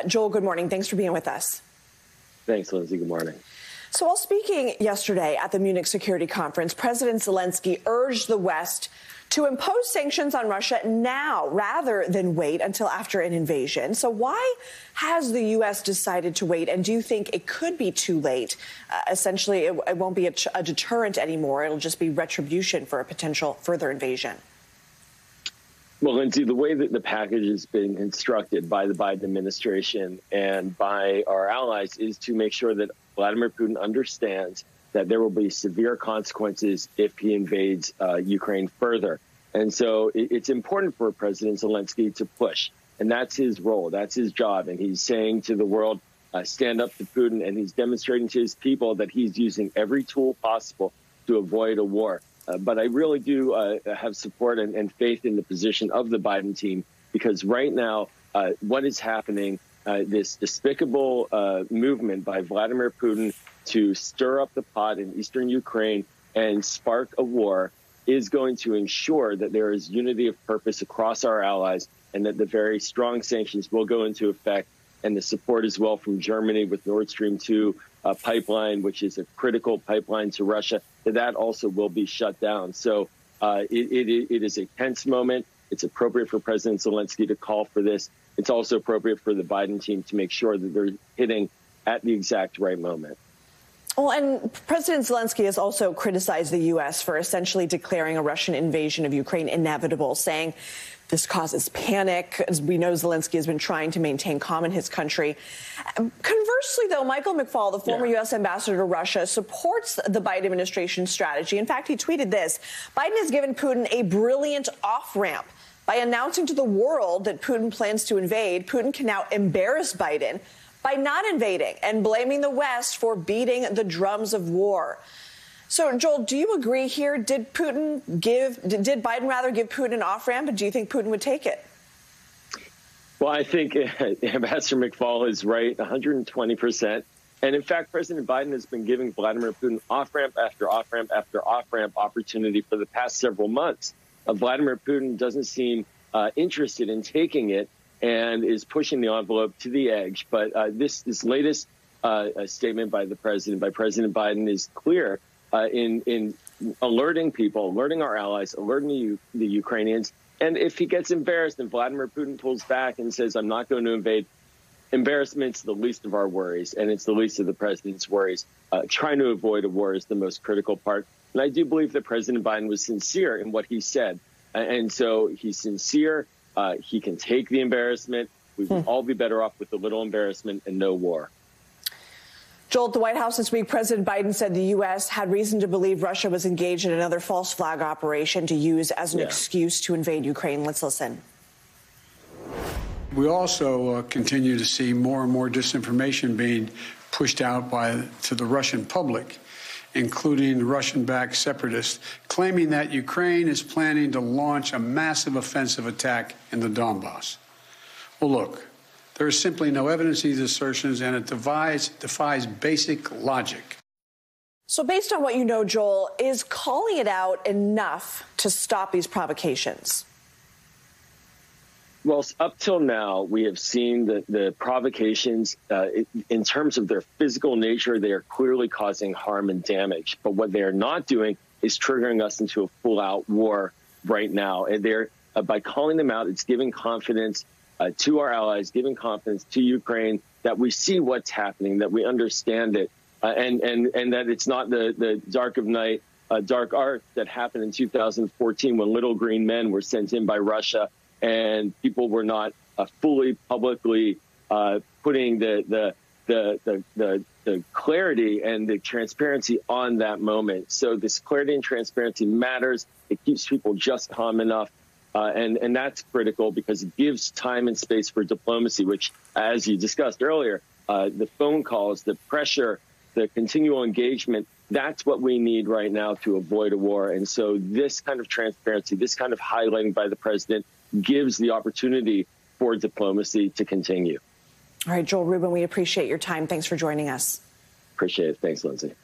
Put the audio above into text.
Joel, good morning. Thanks for being with us. Thanks, Lindsay. Good morning. So while speaking yesterday at the Munich Security Conference, President Zelensky urged the West to impose sanctions on Russia now rather than wait until after an invasion. So why has the U.S. decided to wait? And do you think it could be too late? Essentially, it won't be a deterrent anymore. It'll just be retribution for a potential further invasion. Well, Lindsay, the way that the package has been constructed by the Biden administration and by our allies is to make sure that Vladimir Putin understands that there will be severe consequences if he invades Ukraine further. And so it's important for President Zelensky to push. And that's his role. That's his job. And he's saying to the world, stand up to Putin. And he's demonstrating to his people that he's using every tool possible to avoid a war. But I really do have support and faith in the position of the Biden team, because right now, what is happening, this despicable movement by Vladimir Putin to stir up the pot in eastern Ukraine and spark a war is going to ensure that there is unity of purpose across our allies and that the very strong sanctions will go into effect. And the support as well from Germany with Nord Stream 2 pipeline, which is a critical pipeline to Russia, that also will be shut down. So it is a tense moment. It's appropriate for President Zelensky to call for this. It's also appropriate for the Biden team to make sure that they're hitting at the exact right moment. Well, and President Zelensky has also criticized the U.S. for essentially declaring a Russian invasion of Ukraine inevitable, saying this causes panic. As we know, Zelensky has been trying to maintain calm in his country. Conversely, though, Michael McFaul, the former U.S. ambassador to Russia, supports the Biden administration's strategy. In fact, he tweeted this: Biden has given Putin a brilliant off-ramp. By announcing to the world that Putin plans to invade, Putin can now embarrass Biden by not invading and blaming the West for beating the drums of war. So, Joel, do you agree here? Did Biden rather give Putin an off-ramp, and do you think Putin would take it? Well, I think Ambassador McFaul is right 120%. And in fact, President Biden has been giving Vladimir Putin off-ramp after off-ramp after off-ramp opportunity for the past several months. Vladimir Putin doesn't seem interested in taking it and is pushing the envelope to the edge. But this latest statement by President Biden is clear in alerting people, alerting our allies, alerting the Ukrainians. And if he gets embarrassed and Vladimir Putin pulls back and says, I'm not going to invade, embarrassment's the least of our worries, and it's the least of the president's worries. Trying to avoid a war is the most critical part. And I do believe that President Biden was sincere in what he said. And so he's sincere. He can take the embarrassment. We would all be better off with a little embarrassment and no war. Joel, at the White House this week, President Biden said the U.S. had reason to believe Russia was engaged in another false flag operation to use as an excuse to invade Ukraine. Let's listen. We also continue to see more and more disinformation being pushed out to the Russian public, including Russian-backed separatists, claiming that Ukraine is planning to launch a massive offensive attack in the Donbass. Well, look, there is simply no evidence of these assertions, and it defies basic logic. So based on what you know, Joel, is calling it out enough to stop these provocations? Well, up till now, we have seen the provocations in terms of their physical nature. They are clearly causing harm and damage. But what they are not doing is triggering us into a full-out war right now. And by calling them out, it's giving confidence to our allies, giving confidence to Ukraine that we see what's happening, that we understand it, and that it's not the dark of night, dark art that happened in 2014 when little green men were sent in by Russia. And people were not fully publicly putting the clarity and the transparency on that moment. So this clarity and transparency matters. It keeps people just calm enough. And that's critical because it gives time and space for diplomacy, which, as you discussed earlier, the phone calls, the pressure, the continual engagement, that's what we need right now to avoid a war. And so this kind of transparency, this kind of highlighting by the president gives the opportunity for diplomacy to continue. All right, Joel Rubin, we appreciate your time. Thanks for joining us. Appreciate it. Thanks, Lindsay.